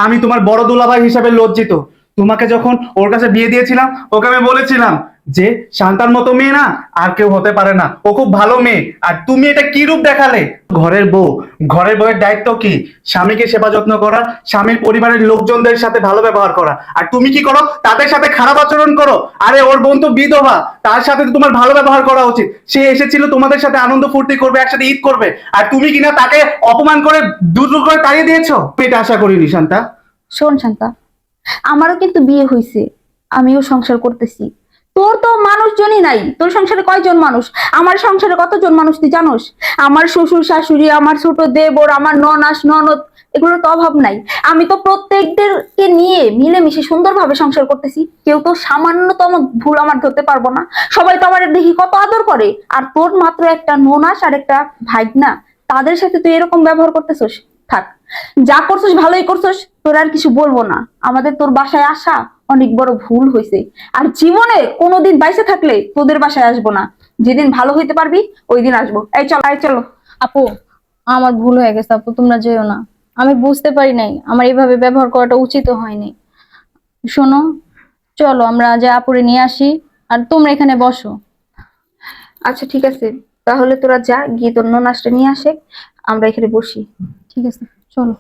আমি তোমার বড় দুলাভাই হিসাবে লজ্জিত। তোমাকে যখন ওর কাছে বিয়ে দিয়েছিলাম, ওকে আমি বলেছিলাম যে শান্তার মতো মেয়ে না আর কেউ হতে পারে না, ও খুব ভালো মেয়ে। আর তুমি এটা কি রূপ দেখালে? ঘরের বউ, ঘরের বউয়ের দায়িত্ব কি? স্বামীকে সেবা যত্ন করা, স্বামীর পরিবারের লোকজনদের সাথে ভালো ব্যবহার করা। আর তুমি কি করো? তাদের সাথে খারাপ আচরণ করো। আরে ওর বোন তো বিধবা, তার সাথে তো তোমার ভালো ব্যবহার করা উচিত। সে এসেছিল তোমাদের সাথে আনন্দ ফুর্তি করবে, একসাথে ঈদ করবে, আর তুমি কিনা তাকে অপমান করে দূর দূর করে তাড়িয়ে দিয়েছো। এটা আশা করিনি শান্তা। শোন শান্তা, আমারও কিন্তু বিয়ে হয়েছে, আমিও সংসার করতেছি। তোর তো মানুষজনই নাই। তোর সংসারে কয়জন মানুষ? আমার সংসারে কতজন মানুষ তুই জানোস? আমার শ্বশুর শাশুড়ি, আমার ছোট দেবর, আমার ননাস ননদ, এগুলোর তো অভাব নাই। আমি তো প্রত্যেকদেরকে নিয়ে মিলেমিশে সুন্দরভাবে সংসার করতেছি। কেউ তো সামান্যতম ভুল আমার ধরতে পারবো না। সবাই তো আমার দেখি কত আদর করে। আর তোর মাত্র একটা ননাস আর একটা ভাইগনা, তাদের সাথে তুই এরকম ব্যবহার করতেছিস। থাক, যা করছিস ভালোই করছিস, তোর আর কিছু বলবো না। আমাদের তোর বাসায় আসা অনেক বড় ভুল হয়েছে। আর জীবনে কোনোদিন বাইসে থাকলে তোদের বাসায় আসবো না। যেদিন ভালো হইতে পারবি ওই দিন আসবো। এই চল, এই চলো। আপু, আমার ভুল হয়ে গেছে আপু, তোমরা যেও না। আমি বুঝতে পারি নাই, আমার এইভাবে ব্যবহার করাটা উচিত হয়নি। শোনো, চলো আমরা যে আপুরে নিয়ে আসি, আর তোমরা এখানে বসো। আচ্ছা ঠিক আছে, তাহলে তোরা যা, গিয়ে তোর ননাসটা নিয়ে আসে, আমরা এখানে বসি। ঠিক আছে, চলো।